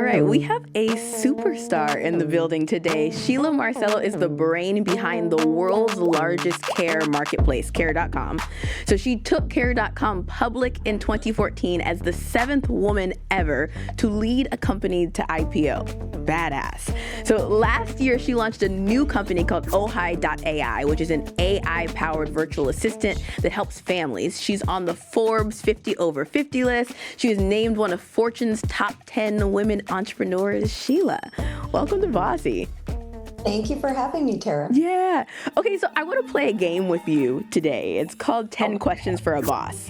right, we have a superstar in the building today. Sheila Marcelo is the brain behind the world's largest care marketplace, care.com. So she took care.com public in 2014 as the 7th woman ever to lead a company to IPO. Badass. So last year, she launched a new company called Ohai.ai, which is an AI-powered virtual assistant that helps families. She's on the Forbes 50 over 50 list. She was named one of Fortune's top 10 women entrepreneurs. Sheila, welcome to BOSSY. Thank you for having me, Tara. Yeah. Okay, so I want to play a game with you today. It's called 10 Questions for a Boss.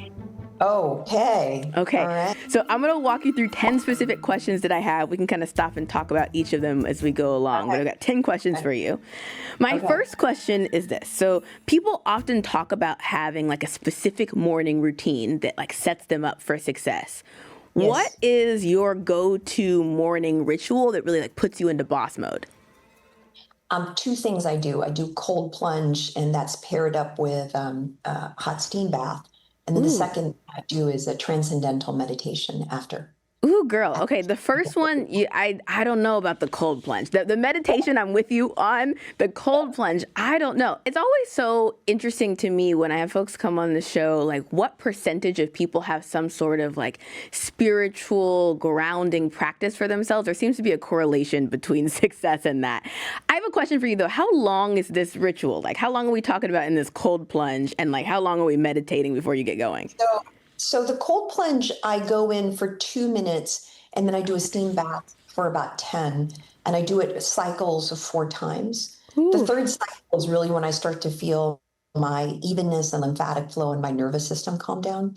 Okay. Okay. All right. So I'm going to walk you through 10 specific questions that I have. We can kind of stop and talk about each of them as we go along. But I've got 10 questions for you. My first question is this. So people often talk about having like a specific morning routine that like sets them up for success. Yes. What is your go-to morning ritual that really like puts you into boss mode? Two things I do. I do cold plunge, and that's paired up with a hot steam bath. And then the second I do is a transcendental meditation after. Ooh, girl. Okay, the first one, I don't know about the cold plunge. The meditation, I'm with you on. The cold plunge, I don't know. It's always so interesting to me when I have folks come on the show, like what percentage of people have some sort of like spiritual grounding practice for themselves. There seems to be a correlation between success and that. I have a question for you though. How long is this ritual? Like how long are we talking about in this cold plunge, and like how long are we meditating before you get going? So the cold plunge, I go in for 2 minutes, and then I do a steam bath for about 10, and I do it cycles of 4 times. The third cycle is really when I start to feel my evenness and lymphatic flow and my nervous system calm down.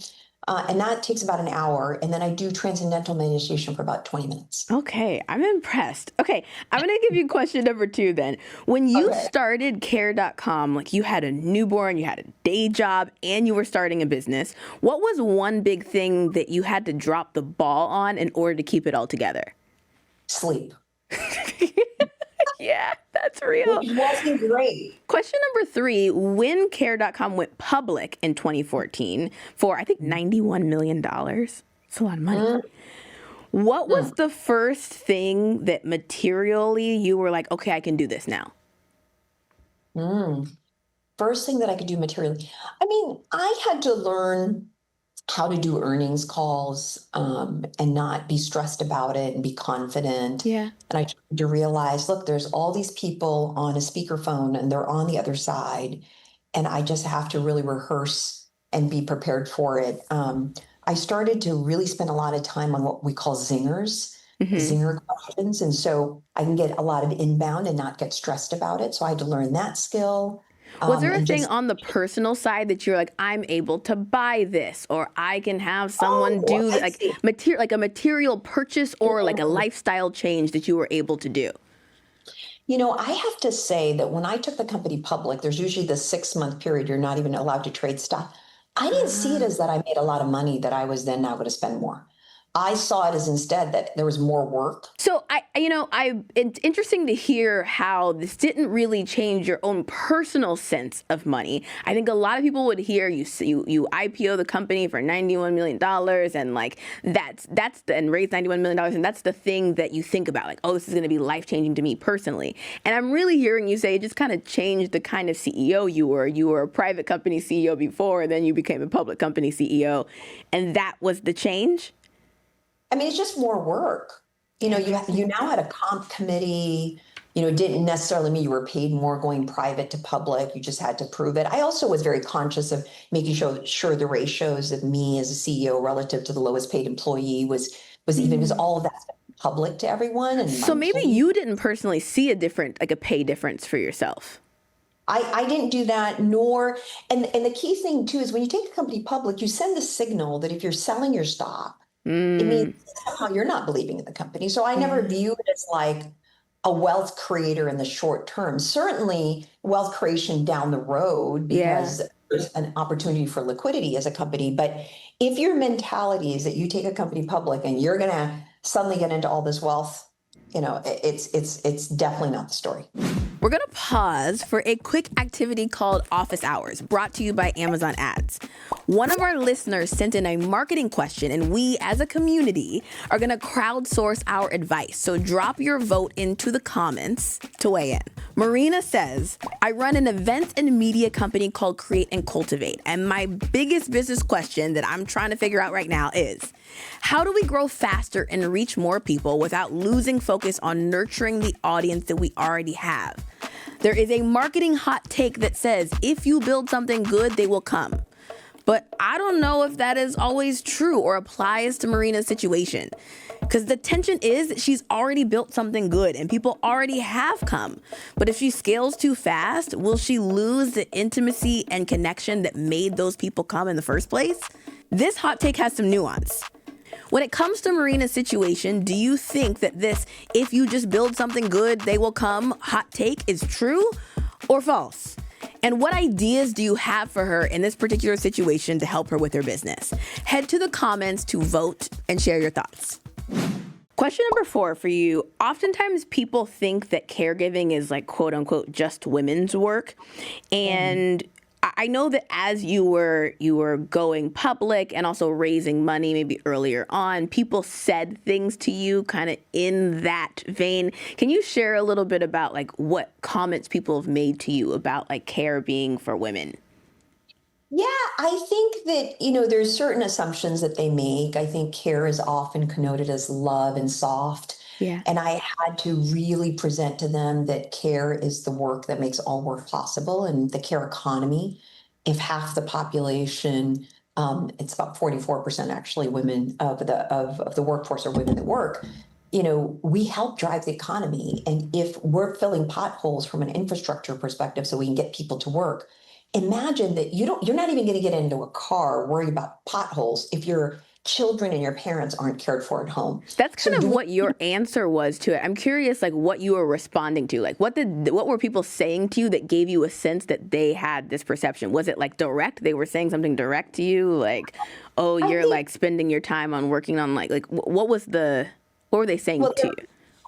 And that takes about an hour. And then I do transcendental meditation for about 20 minutes. Okay, I'm impressed. Okay, I'm gonna give you question number 2 then. When you started care.com, like you had a newborn, you had a day job, and you were starting a business, what was one big thing that you had to drop the ball on in order to keep it all together? Sleep. Yeah, that's real. Which wasn't great. Question number 3, when care.com went public in 2014 for, I think, $91 million. It's a lot of money. What was the first thing that materially you were like, okay, I can do this now? First thing that I could do materially. I mean, I had to learn how to do earnings calls and not be stressed about it and be confident. Yeah. And I tried to realize, look, there's all these people on a speakerphone and they're on the other side. And I just have to really rehearse and be prepared for it. I started to really spend a lot of time on what we call zingers, zinger questions. And so I can get a lot of inbound and not get stressed about it. So I had to learn that skill. Was there a thing on the personal side that you're like, I'm able to buy this, or I can have someone do like a material purchase or like a lifestyle change that you were able to do? You know, I have to say that when I took the company public, there's usually the 6-month period you're not even allowed to trade stock. I didn't see it as that I made a lot of money that I was then now going to spend more. I saw it as instead that there was more work. So it's interesting to hear how this didn't really change your own personal sense of money. I think a lot of people would hear you IPO the company for $91 million and like and raise $91 million, and that's the thing that you think about, like, oh, this is going to be life changing to me personally. And I'm really hearing you say it just kind of changed the kind of CEO you were. You were a private company CEO before, and then you became a public company CEO, and that was the change. I mean, it's just more work. You know, you now had a comp committee. You know, it didn't necessarily mean you were paid more going private to public. You just had to prove it. I also was very conscious of making sure the ratios of me as a CEO relative to the lowest paid employee was even, because all of that's public to everyone. And so maybe you didn't personally see a pay difference for yourself. I didn't do that, and the key thing too is when you take a company public, you send the signal that if you're selling your stock, it means somehow you're not believing in the company. So I never view it as like a wealth creator in the short term. Certainly wealth creation down the road because there's an opportunity for liquidity as a company. But if your mentality is that you take a company public and you're going to suddenly get into all this wealth, you know, it's definitely not the story. We're going to pause for a quick activity called Office Hours, brought to you by Amazon Ads. One of our listeners sent in a marketing question, and we, as a community, are going to crowdsource our advice. So drop your vote into the comments to weigh in. Marina says, I run an event and media company called Create and Cultivate, and my biggest business question that I'm trying to figure out right now is, how do we grow faster and reach more people without losing focus on nurturing the audience that we already have? There is a marketing hot take that says, if you build something good, they will come. But I don't know if that is always true or applies to Marina's situation. Because the tension is that she's already built something good and people already have come. But if she scales too fast, will she lose the intimacy and connection that made those people come in the first place? This hot take has some nuance. When it comes to Marina's situation, do you think that this, if you just build something good, they will come, hot take is true or false? And what ideas do you have for her in this particular situation to help her with her business? Head to the comments to vote and share your thoughts. Question number 4 for you. Oftentimes people think that caregiving is like, quote unquote, just women's work. And I know that as you were going public and also raising money maybe earlier on, people said things to you kind of in that vein. Can you share a little bit about like what comments people have made to you about like care being for women? Yeah, I think that, there's certain assumptions that they make. I think care is often connoted as love and soft. Yeah. And I had to really present to them that care is the work that makes all work possible, and the care economy. If half the population, it's about 44% actually women of the workforce are women that work, we help drive the economy. And if we're filling potholes from an infrastructure perspective so we can get people to work, imagine that you're not even going to get into a car worried about potholes if your children and your parents aren't cared for at home. That's kind of what your answer was to it. I'm curious, like, what you were responding to. Like, what were people saying to you that gave you a sense that they had this perception? Was it like direct? They were saying something direct to you, like, "Oh, you're like spending your time on working on like what were they saying to you?"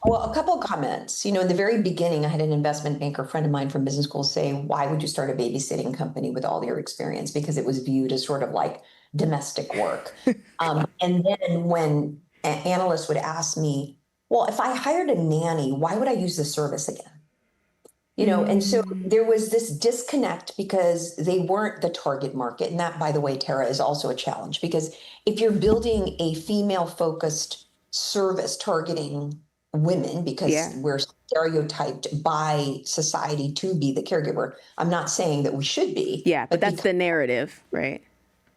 Well, a couple of comments. In the very beginning, I had an investment banker friend of mine from business school say, "Why would you start a babysitting company with all your experience?" Because it was viewed as sort of like domestic work. And then when analysts would ask me, "Well, if I hired a nanny, why would I use the service again?" And so there was this disconnect because they weren't the target market. And that, by the way, Tara, is also a challenge, because if you're building a female-focused service targeting women, because we're stereotyped by society to be the caregiver. I'm not saying that we should be. Yeah, but that's the narrative, right?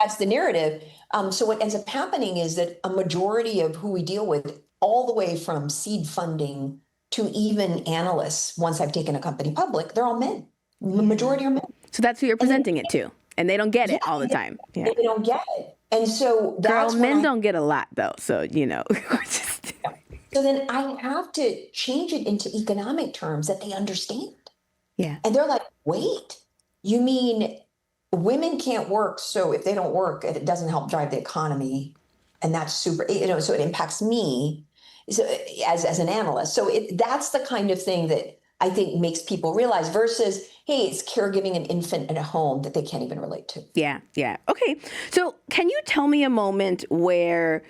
That's the narrative. So what ends up happening is that a majority of who we deal with, all the way from seed funding to even analysts, once I've taken a company public, they're all men. The majority are men. So that's who you're presenting it to. And they don't get it all the time. Yeah. They don't get it. And so that's men don't get a lot though. So, So then I have to change it into economic terms that they understand. Yeah. And they're like, wait, you mean women can't work, so if they don't work, it doesn't help drive the economy. And that's super, so it impacts me as an analyst. So that's the kind of thing that I think makes people realize, versus, hey, it's caregiving an infant in a home that they can't even relate to. Yeah. Okay. So can you tell me a moment where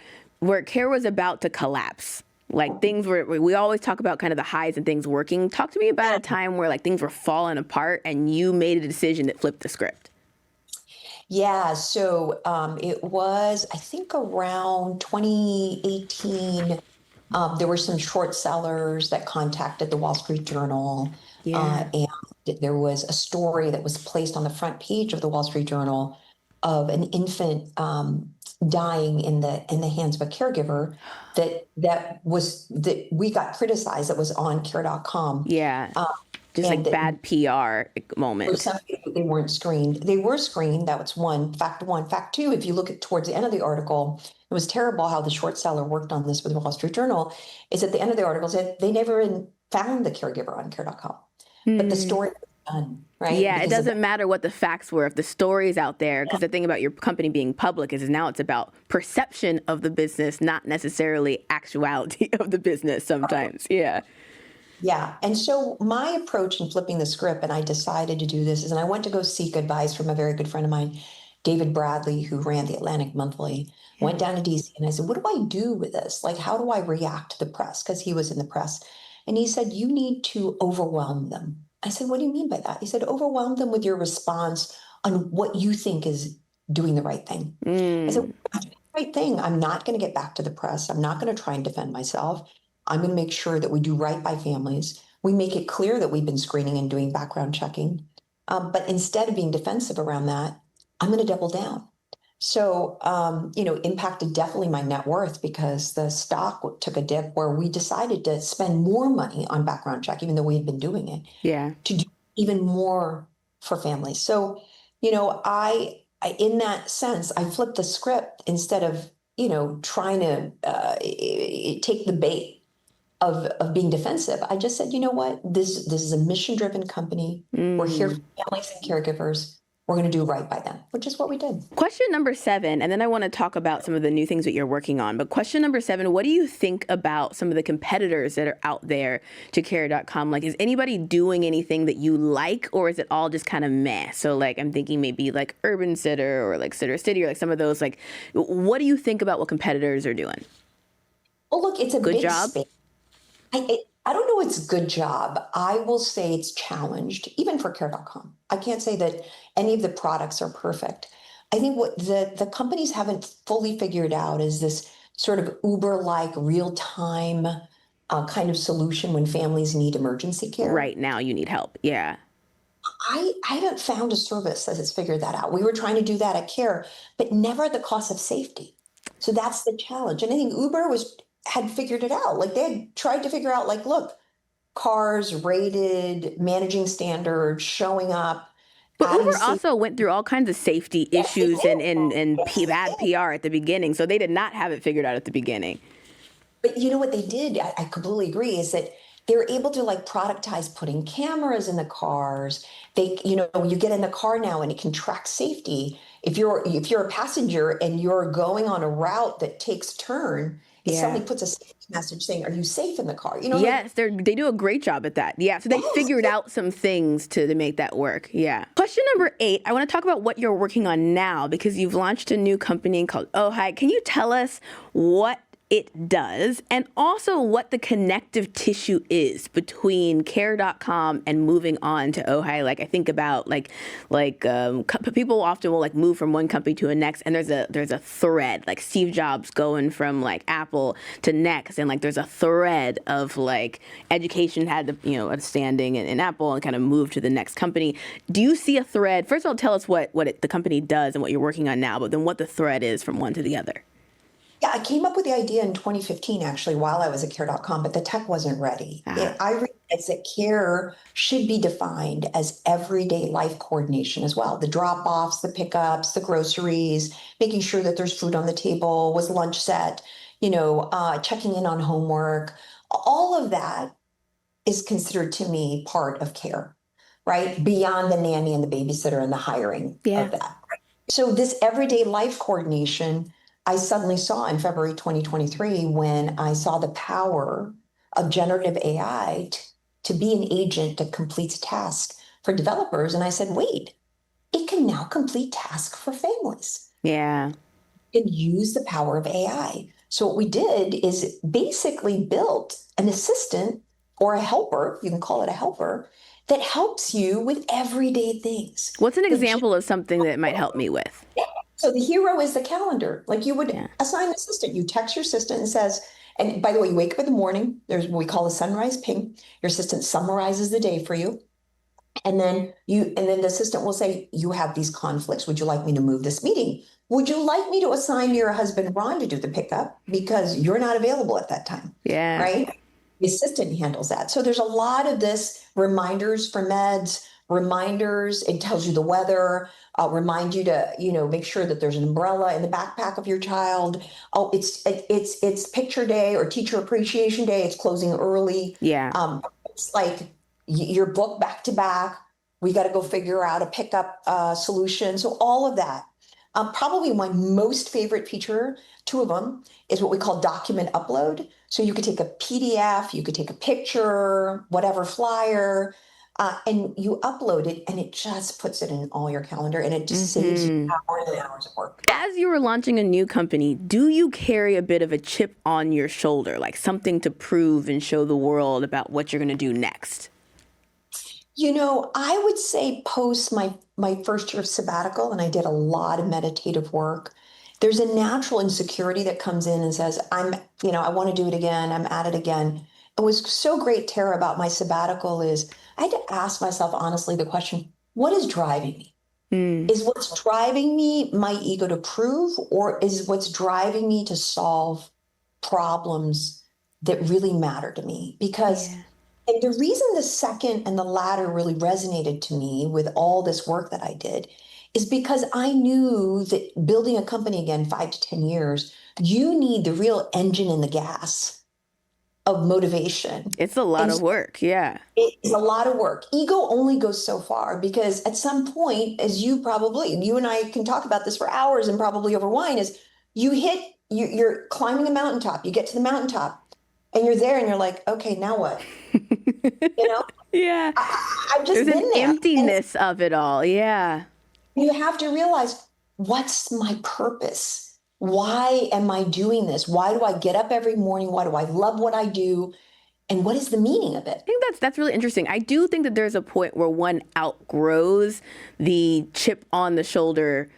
care was about to collapse? Like things we always talk about kind of the highs and things working. Talk to me about a time where like things were falling apart and you made a decision that flipped the script. Yeah, so it was, I think, around 2018. There were some short sellers that contacted the Wall Street Journal. And there was a story that was placed on the front page of the Wall Street Journal of an infant dying in the hands of a caregiver that we got criticized, that was on care.com. Yeah. Just like bad PR moment. For some people, they weren't screened. They were screened. That was one. Fact two, if you look at towards the end of the article, it was terrible how the short seller worked on this with the Wall Street Journal, is at the end of the article said they never even found the caregiver on care.com. But the story was done, right? Yeah, because it doesn't matter what the facts were if the story is out there, because the thing about your company being public is now it's about perception of the business, not necessarily actuality of the business sometimes. Yeah. Yeah. And so my approach in flipping the script, and I decided to do this, is, and I went to go seek advice from a very good friend of mine, David Bradley, who ran the Atlantic Monthly, went down to DC, and I said, what do I do with this? Like, how do I react to the press? Because he was in the press. And he said, you need to overwhelm them. I said, what do you mean by that? He said, overwhelm them with your response on what you think is doing the right thing. I said, Mm, right thing. I'm not going to get back to the press. I'm not going to try and defend myself. I'm going to make sure that we do right by families. We make it clear that we've been screening and doing background checking. But instead of being defensive around that, I'm going to double down. So, impacted definitely my net worth because the stock took a dip where we decided to spend more money on background check, even though we had been doing it, yeah. to do even more for families. So, in that sense, I flipped the script instead of, trying to take the bait of being defensive. I just said, you know what? This is a mission-driven company. We're here for Mm. families and caregivers. We're going to do right by them, which is what we did. Question number 7, and then I want to talk about some of the new things that you're working on. But question number 7, what do you think about some of the competitors that are out there to Care.com? Like, is anybody doing anything that you like, or is it all just kind of meh? So, like, I'm thinking maybe like Urban Sitter or like Sitter City or like some of those. Like, what do you think about what competitors are doing? Well, look, it's a Good big job? space. I don't know it's a good job. I will say it's challenged, even for Care.com. I can't say that any of the products are perfect. I think what the companies haven't fully figured out is this sort of Uber-like real-time kind of solution when families need emergency care. Right now, you need help. Yeah. I haven't found a service that has figured that out. We were trying to do that at Care, but never at the cost of safety. So that's the challenge. And I think Uber had figured it out. Like they had tried to figure out, like, look, cars rated, managing standards, showing up, But adding Uber safety. also went through all kinds of safety Yes, they issues did. and Yes, they bad did. PR at the beginning. So they did not have it figured out at the beginning. But you know what they did? I completely agree, is that they were able to like productize putting cameras in the cars. You get in the car now and it can track safety. If you're a passenger and you're going on a route that takes turn, it Yeah. suddenly puts a safety message saying, "Are you safe in the car?" Like Yes, they do a great job at that. Yeah, so they yes, figured out some things to make that work. Yeah. Question number 8, I want to talk about what you're working on now because you've launched a new company called Ohai. Can you tell us what it does and also what the connective tissue is between Care.com and moving on to Ohai? Like I think about people often will like move from one company to a next, and there's a thread, like Steve Jobs going from like Apple to next, and like there's a thread of like education had a standing in Apple and kind of moved to the next company. Do you see a thread? First of all, tell us what the company does and what you're working on now, but then what the thread is from one to the other. Yeah, I came up with the idea in 2015, actually, while I was at care.com, but the tech wasn't ready. Ah, I realized that care should be defined as everyday life coordination as well. The drop-offs, the pickups, the groceries, making sure that there's food on the table, was lunch set, checking in on homework. All of that is considered to me part of care, right? Beyond the nanny and the babysitter and the hiring yeah. of that. So this everyday life coordination, I suddenly saw in February 2023 when I saw the power of generative AI to be an agent that completes tasks for developers. And I said, wait, it can now complete tasks for families. Yeah. It can use the power of AI. So what we did is basically built an assistant or a helper, you can call it a helper, that helps you with everyday things. What's an The example of something that might help me with? So the hero is the calendar. Like you would Yeah. assign an assistant. You text your assistant and says, and by the way, you wake up in the morning, there's what we call a sunrise ping. Your assistant summarizes the day for you. And then the assistant will say, you have these conflicts. Would you like me to move this meeting? Would you like me to assign your husband Ron to do the pickup because you're not available at that time? Yeah. Right? The assistant handles that. So there's a lot of this reminders for meds, reminders. It tells you the weather, remind you to, make sure that there's an umbrella in the backpack of your child. Oh, it's picture day or teacher appreciation day. It's closing early. Yeah. It's like you're booked back to back. We got to go figure out a pickup solution. So all of that. Probably my most favorite feature, two of them, is what we call document upload. So you could take a PDF, you could take a picture, whatever flyer, and you upload it, and it just puts it in all your calendar, and it just saves you hours and hours of work. As you were launching a new company, do you carry a bit of a chip on your shoulder, like something to prove and show the world about what you're going to do next? I would say post my first year of sabbatical, and I did a lot of meditative work. There's a natural insecurity that comes in and says, I want to do it again. I'm at it again. It was so great, Tara, about my sabbatical is I had to ask myself honestly the question, what is driving me? Is what's driving me my ego to prove, or is what's driving me to solve problems that really matter to me? Because and the reason the second and the latter really resonated to me with all this work that I did is because I knew that building a company again, 5 to 10 years, you need the real engine and the gas of motivation. It's a lot of work. Yeah. It's a lot of work. Ego only goes so far because at some point, as you and I can talk about this for hours and probably over wine, is you're climbing a mountaintop, you get to the mountaintop and you're there and you're like, okay, now what? Yeah. I've just There's been an there. emptiness of it all. Yeah. You have to realize, what's my purpose? Why am I doing this? Why do I get up every morning? Why do I love what I do? And what is the meaning of it? I think that's really interesting. I do think that there's a point where one outgrows the chip on the shoulder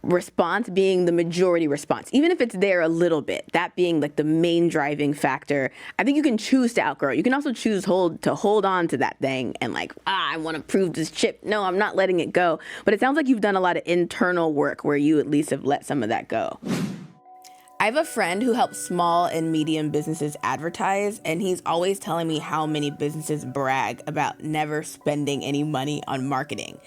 response being the majority response, even if it's there a little bit, that being like the main driving factor. I think you can choose to outgrow. You can also choose to hold on to that thing and like, I want to prove this chip. No, I'm not letting it go. But it sounds like you've done a lot of internal work where you at least have let some of that go. I have a friend who helps small and medium businesses advertise, and he's always telling me how many businesses brag about never spending any money on marketing.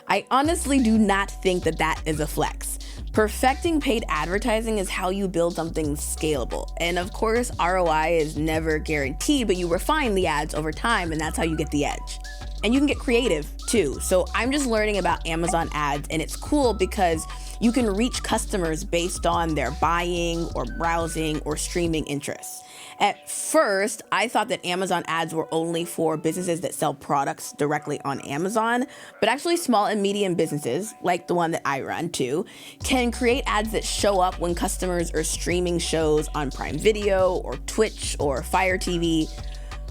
I honestly do not think that that is a flex. Perfecting paid advertising is how you build something scalable. And of course, ROI is never guaranteed, but you refine the ads over time, and that's how you get the edge. And you can get creative too. So I'm just learning about Amazon ads, and it's cool because you can reach customers based on their buying or browsing or streaming interests. At first, I thought that Amazon ads were only for businesses that sell products directly on Amazon, but actually small and medium businesses, like the one that I run too, can create ads that show up when customers are streaming shows on Prime Video or Twitch or Fire TV.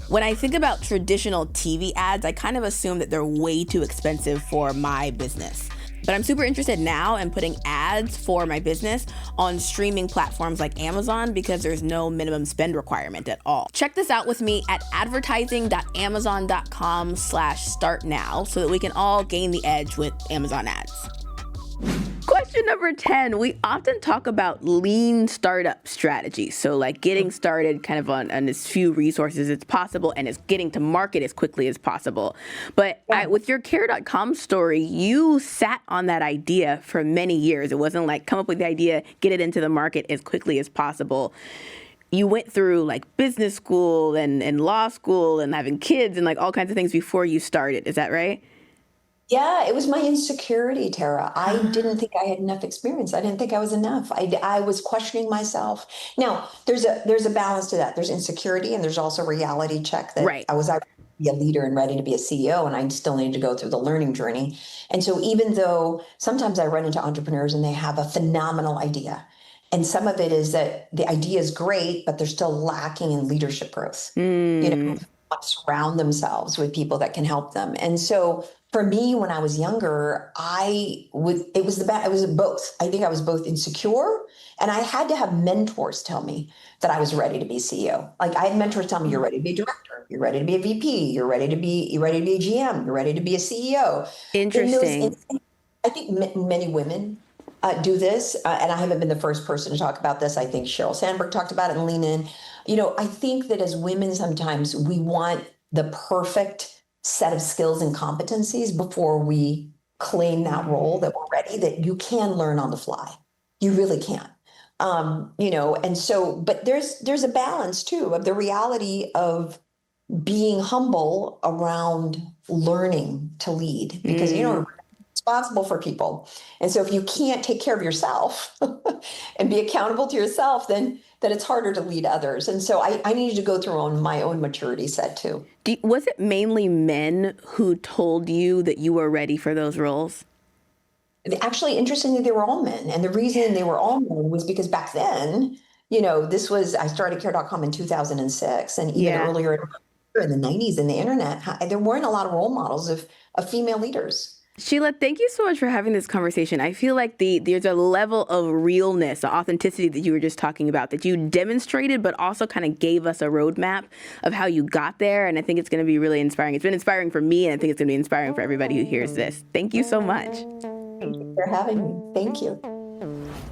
When I think about traditional TV ads, I kind of assume that they're way too expensive for my business. But I'm super interested now in putting ads for my business on streaming platforms like Amazon because there's no minimum spend requirement at all. Check this out with me at advertising.amazon.com/start now so that we can all gain the edge with Amazon ads. Question number 10, we often talk about lean startup strategies. So like getting started kind of on as few resources as possible and getting to market as quickly as possible. But with your care.com story, you sat on that idea for many years. It wasn't like come up with the idea, get it into the market as quickly as possible. You went through like business school and law school and having kids and like all kinds of things before you started. Is that right? Yeah, it was my insecurity, Tara. I didn't think I had enough experience. I didn't think I was enough. I was questioning myself. Now, there's a balance to that. There's insecurity and there's also reality check that Right. I was already a leader and ready to be a CEO, and I still need to go through the learning journey. And so even though sometimes I run into entrepreneurs and they have a phenomenal idea, and some of it is that the idea is great, but they're still lacking in leadership growth. Surround themselves with people that can help them. And so for me, when I was younger, it was both. I think I was both insecure, and I had to have mentors tell me that I was ready to be CEO. Like I had mentors tell me, you're ready to be a director, you're ready to be a VP, you're ready to be a GM, you're ready to be a CEO. Interesting. I think many women do this, and I haven't been the first person to talk about this. I think Sheryl Sandberg talked about it and Lean In. I think that as women, sometimes we want the perfect set of skills and competencies before we claim that role that we're ready, that you can learn on the fly. You really can. And so, but there's a balance too of the reality of being humble around learning to lead because, responsible for people. And so if you can't take care of yourself and be accountable to yourself, then it's harder to lead others. And so I needed to go through on my own maturity set too. Was it mainly men who told you that you were ready for those roles? Actually, interestingly, they were all men. And the reason they were all men was because back then, I started care.com in 2006, and even Yeah. earlier in the 90s in the internet, there weren't a lot of role models of female leaders. Sheila, thank you so much for having this conversation. I feel like there's a level of realness, the authenticity that you were just talking about, that you demonstrated, but also kind of gave us a roadmap of how you got there. And I think it's going to be really inspiring. It's been inspiring for me, and I think it's going to be inspiring for everybody who hears this. Thank you so much. Thank you for having me. Thank you.